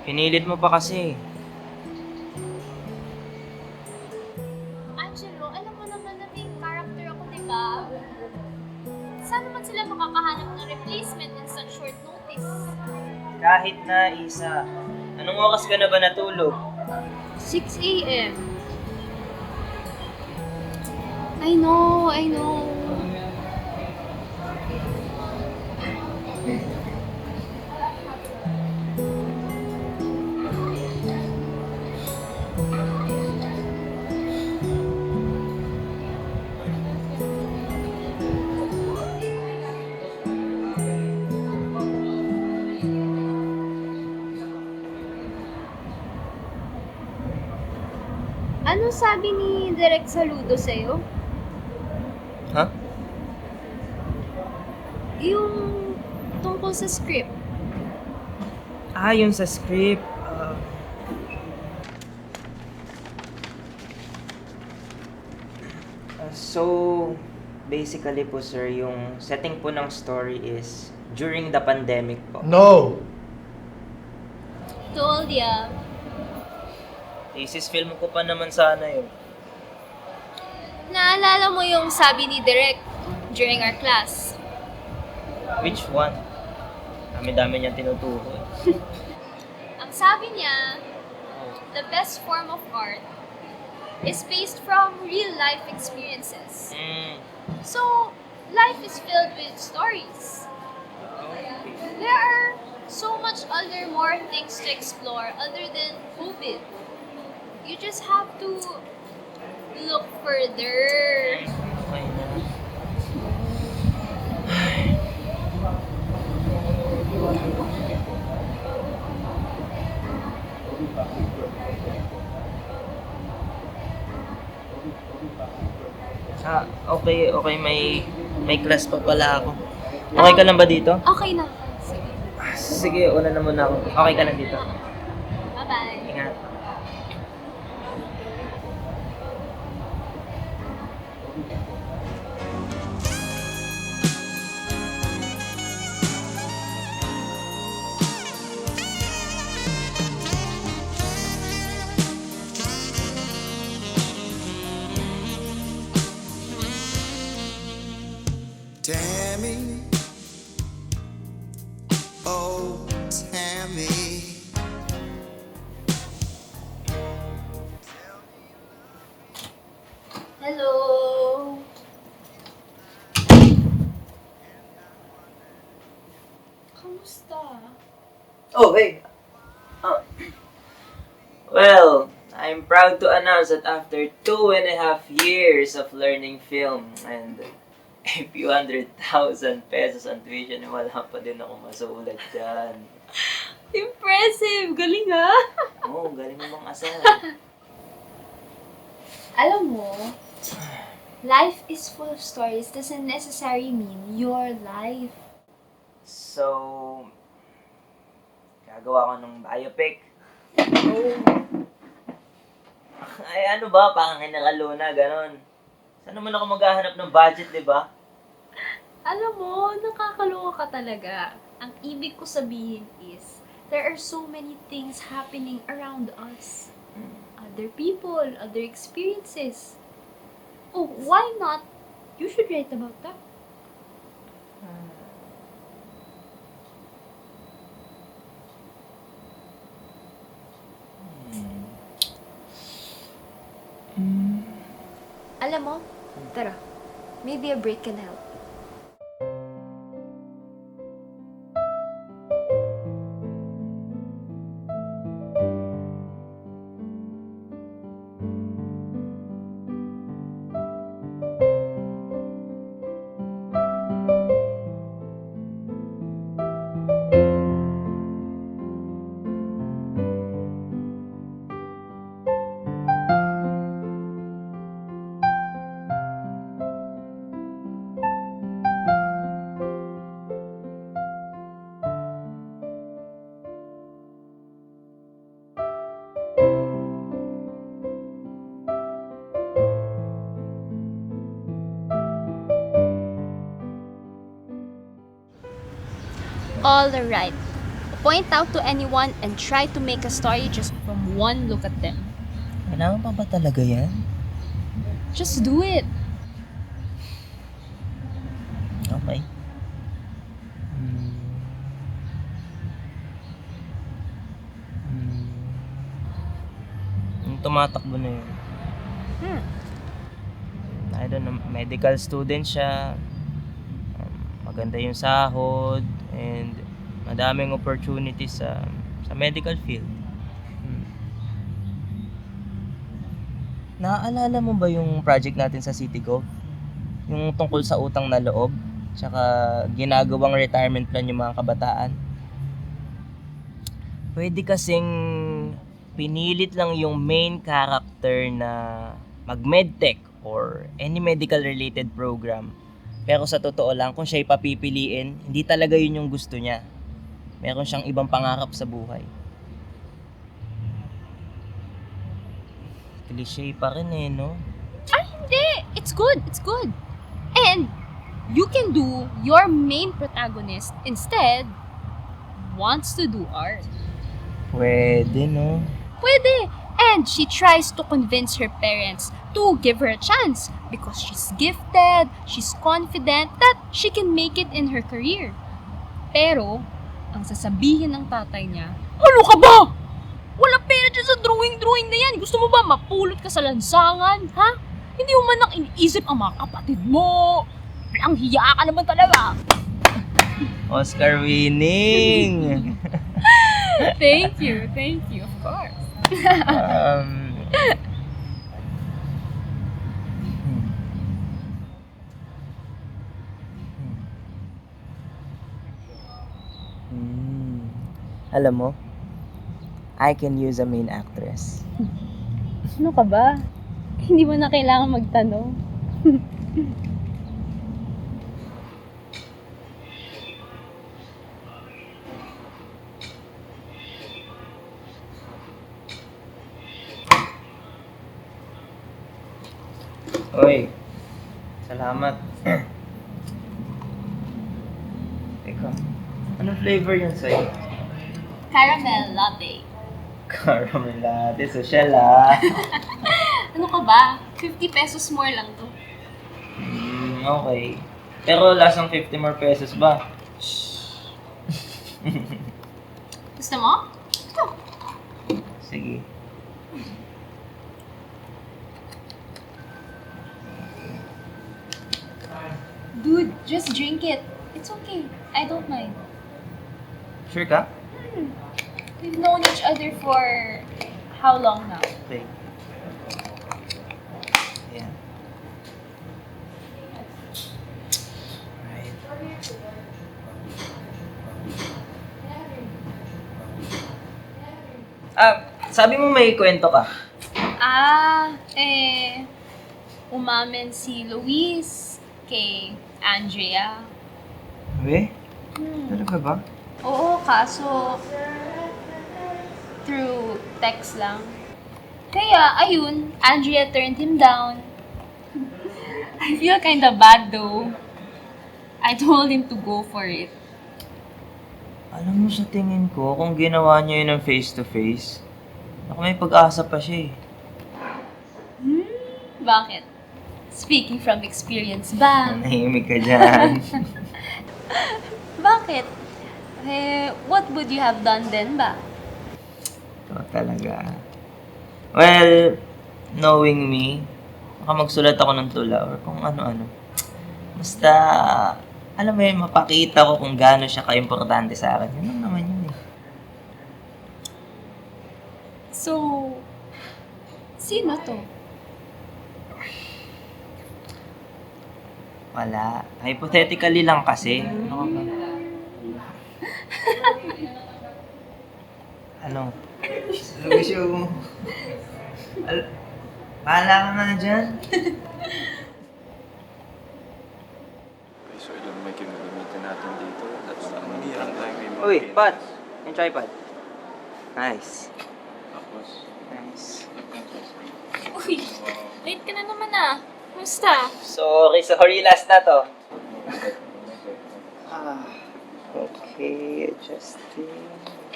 Pinilit mo pa kasi. Angelo, alam mo naman na main character ako, di ba? Saan naman sila makakahanap ng replacement in such short notice? Kahit na isa. Anong oras ka na ba natulog? 6 a.m. I know, I know. Ano sabi ni Direk Saludo sa'yo? Ha? Yung tungkol sa script. Yung sa script. So, basically po sir, yung setting po ng story is during the pandemic po. No! Told ya. Thesis film ko pa naman sana yun. Naalala mo yung sabi ni Direk during our class? Which one? Dami-dami niyang tinuturo. Ang sabi niya, the best form of art is based from real-life experiences. So, life is filled with stories. There are so much other more things to explore other than COVID. You just have to look further. Okay na. Okay, may class pa pala ako. Okay ka lang ba dito? Okay na. Sige. Sige, una na muna ako. Okay ka lang dito? Bye-bye. Ingat. Tammy, oh Tammy. Hello. Kamusta? Oh, hey. Uh, well, I'm proud to announce that after 2.5 years of learning film and a few 100,000 pesos ang tuition, wala pa din ako masulat dyan. Impressive! Galing ah! Oo, galing mo bang asal. Alam mo, life is full of stories doesn't necessarily mean your life. So, gagawa ko ng biopic. Oh. Ay, ano ba? Parang Luna, ganon. Saan naman ako maghahanap ng budget, di ba? Alam mo, nakakaloka ka talaga. Ang ibig ko sabihin is, there are so many things happening around us. Other people, other experiences. Oh, why not? You should write about that. Alam mo, tara, maybe a break can help. All right. point out to anyone and try to make a story just from one look at them. Kailangan pa ba talaga yan? Just do it. Okay. Yung tumatakbo na yun. I don't know, medical student siya. Maganda yung sahod and madaming opportunities sa medical field. Naaalala mo ba yung project natin sa Citigo? Yung tungkol sa utang na loob, tsaka ginagawang retirement plan yung mga kabataan? Pwede kasing pinilit lang yung main character na mag-medtech or any medical related program. Pero sa totoo lang, kung siya ipapipiliin, hindi talaga yun yung gusto niya. Meron siyang ibang pangarap sa buhay. Cliché pa rin eh, no? Ay, hindi! It's good! It's good! And you can do your main protagonist instead wants to do art. Pwede, no? Pwede! And she tries to convince her parents to give her a chance because she's gifted, she's confident that she can make it in her career. Pero, ang sasabihin ng tatay niya, ano ka ba? Wala pera dyan sa drawing na yan. Gusto mo ba mapulot ka sa lansangan? Ha? Hindi mo man lang iniisip ang mga kapatid mo. Ang hiya ka naman talaga. Oscar winning! Thank you, of course. Alam mo, I can use a main actress. Ano ka ba? Hindi mo na kailangan magtanong. Oy, salamat. Teka, ano flavor yun sa'yo? Caramel latte. Caramel latte, social ah. Ano ka ba? 50 pesos more lang to. Okay. Pero lasang 50 more pesos ba? Gusto mo? Ito. Sige. Dude, just drink it. It's okay. I don't mind. Sure ka? We've known each other for how long now? Okay. Yeah. Right. Sabi mo may kwento ka. Umamin si Luis kay Andrea. Be? Talaga ba? Oo, kaso through text lang. Kaya, ayun, Andrea turned him down. I feel kinda bad though. I told him to go for it. Alam mo sa tingin ko, kung ginawa niya yun ng face-to-face, ako may pag-asa pa siya eh. Bakit? Speaking from experience ba? Nahimik ka dyan. Bakit? What would you have done then ba? Ito talaga. Well, knowing me, baka magsulat ako ng tula or kung ano-ano. Basta, alam mo yun, mapakita ko kung gaano siya ka-importante sa akin. Yun lang naman yun eh. So, sino to? Wala. Hypothetically lang kasi. Ano ka ba? Ano? Gusto mo? Bahala ka nga dyan. So, ilan may kinagamitan natin dito? That's hindi lang tayo may mga Uy, pins. Pat! Yung tripod. Nice. Tapos, Nice. Uy, late ka na naman ah. Kumusta? Sorry, last na to. Okay, adjusting.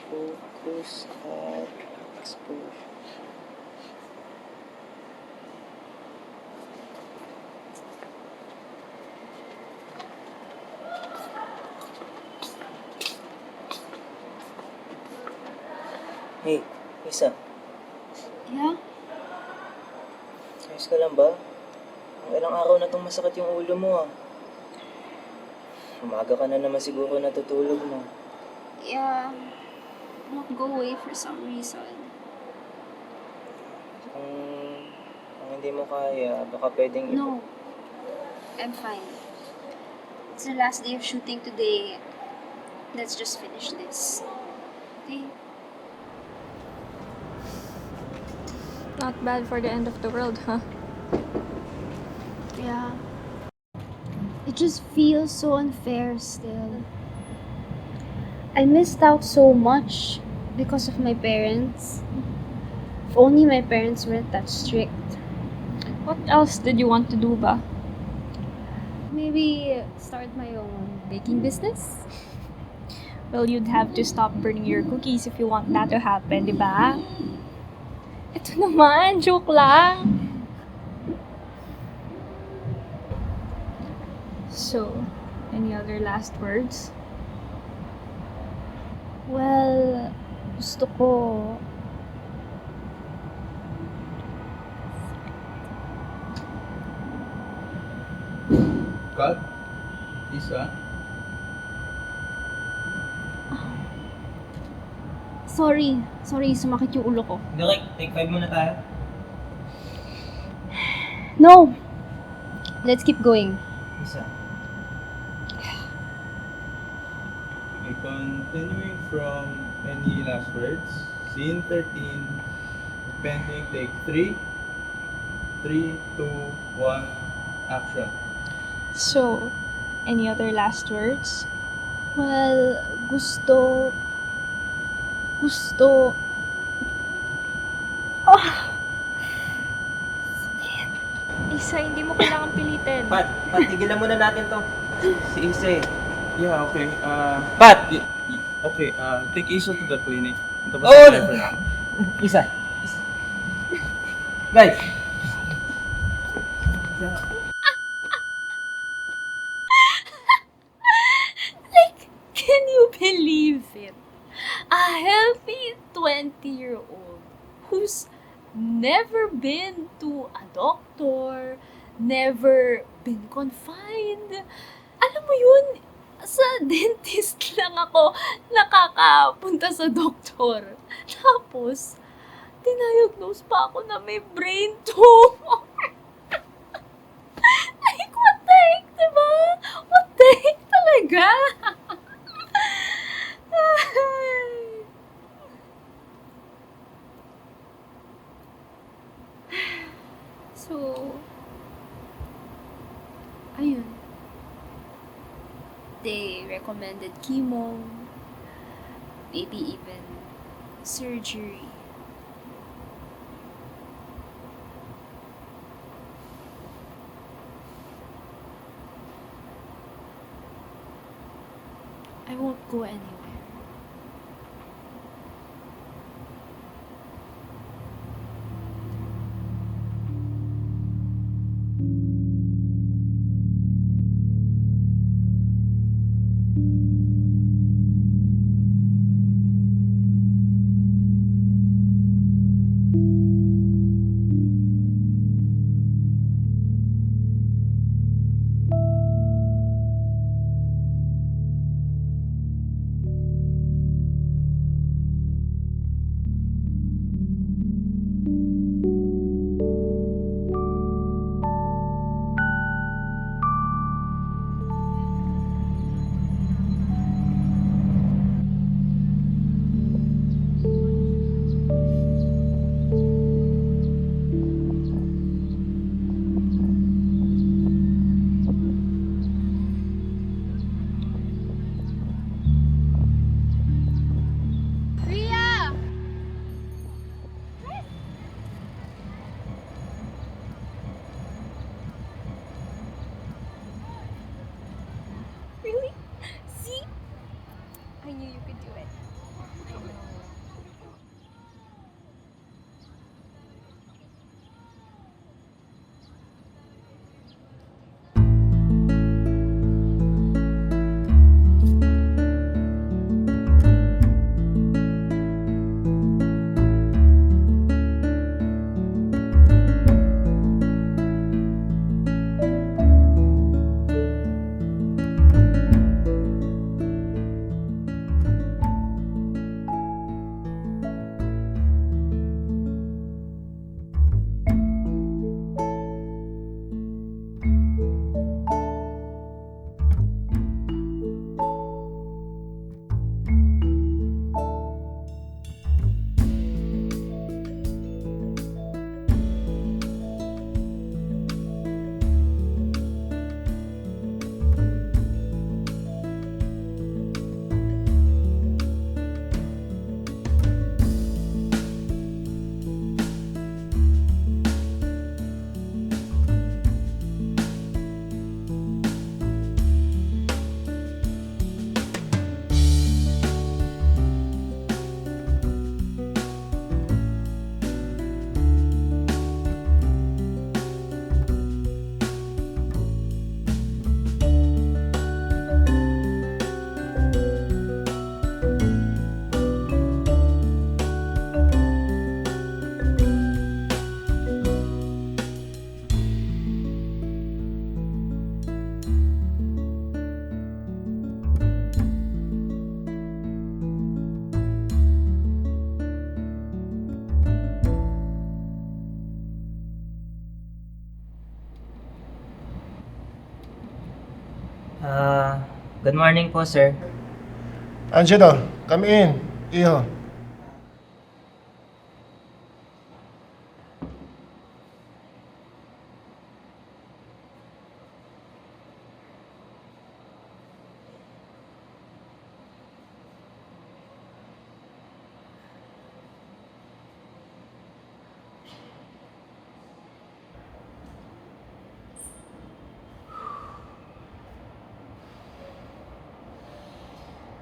Focus at exposure. Hey, Isa, Yeah? ayos ka lang ba? Ang ilang araw na itong masakit yung ulo mo ah. Umaga ka na naman siguro natutulog mo. Yeah. Won't go away for some reason. Kung hindi mo kaya, baka pwedeng No. I'm fine. It's the last day of shooting today. Let's just finish this. Okay? Not bad for the end of the world, huh? Yeah. It just feels so unfair still. I missed out so much because of my parents. If only my parents weren't that strict. What else did you want to do ba? Maybe start my own baking business? Well, you'd have to stop burning your cookies if you want that to happen, di ba? Ito naman, joke lang. So, any other last words? Well, gusto ko. Cut? Isa? Sorry, sumakit yung ulo ko. Direk, take 5 muna tayo. No! Let's keep going. Isa. Okay, continuing from any last words. Scene 13. Pending take 3. 3, 2, 1, action. So, any other last words? Well, gusto... Isa, hindi mo kailangang pilitin. Pat, tigilan muna natin to. Si Isa eh. Yeah, okay. Pat! Okay, take Isa to the clinic. Tapos Oh! tayo for now. Isa. Guys! Can you believe it? A healthy 20-year-old who's never been to a doctor, never been confined. Alam mo yun, sa dentist lang ako nakakapunta sa doktor. Tapos, diniagnose pa ako na may brain tumor. Like, what the heck, diba? What the heck talaga? So, ayun. They recommended chemo, maybe even surgery. I won't go anywhere. Good morning po, sir. Angelo, come in. Iho.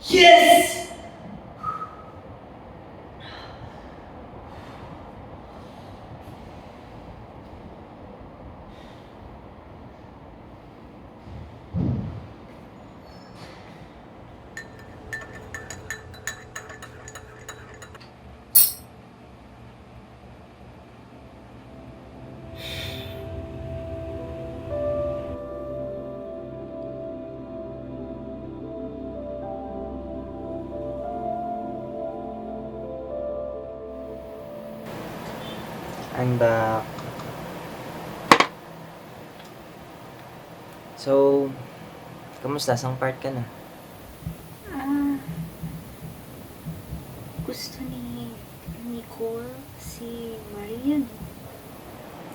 Yes! I'm back. So, kamusta? Saan part ka na? Gusto ni Nicole si Maria, no?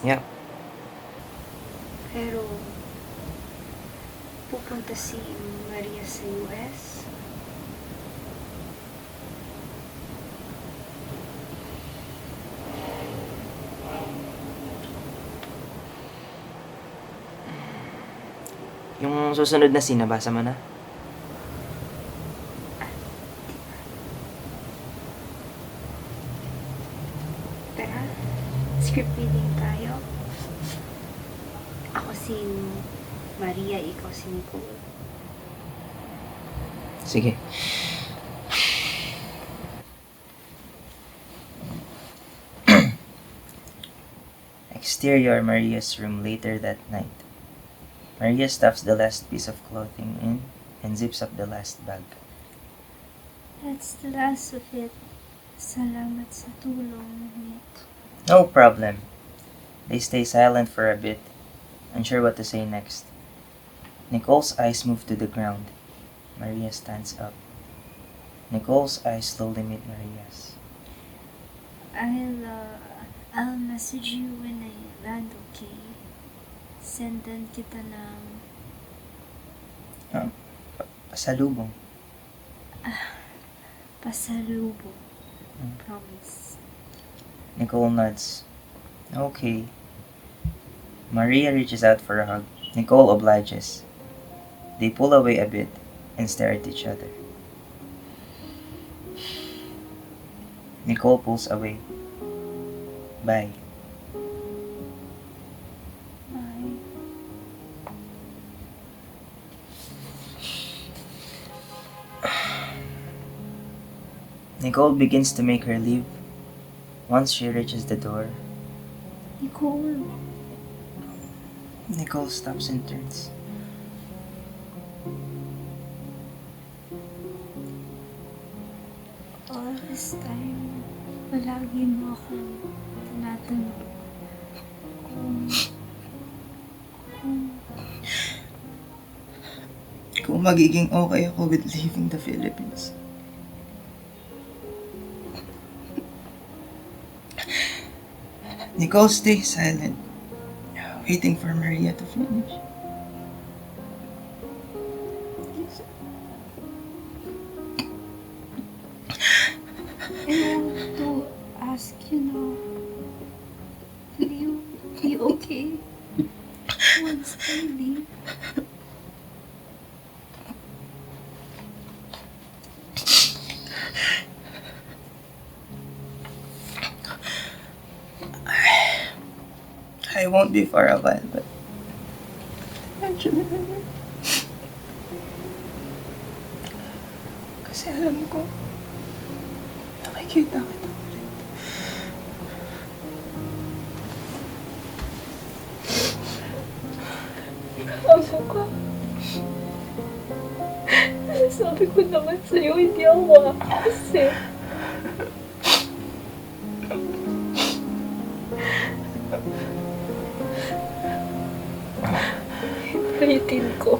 Yeah. Pero pupunta si Maria sa US. Yung susunod na scene, nabasa mo na? Tara, script reading tayo. Ako si Maria, ikaw si Nicole. Sige. Exterior Maria's room later that night. Maria stuffs the last piece of clothing in and zips up the last bag. That's the last of it. Salamat sa tulong, Nick. No problem. They stay silent for a bit, unsure what to say next. Nicole's eyes move to the ground. Maria stands up. Nicole's eyes slowly meet Maria's. I'll message you when I land, okay? Sendan kita ng Pasalubong. pasalubong. Promise. Nicole nods. Okay. Maria reaches out for a hug. Nicole obliges. They pull away a bit and stare at each other. Nicole pulls away. Bye. Bye. Nicole begins to make her leave. Once she reaches the door, Nicole. Nicole stops and turns. All this time, palagi mo akong tinatanong Kung magiging okay ako with leaving the Philippines. Nicole stays silent, waiting for Maria to finish. I want to ask you now, will you be okay once I leave? I won't be for a while, but eventually kasi alam ko, nakikita kita ulit. Ako ka. Sabi ko naman sa'yo, hindi ako makakasi. Pilitin ko.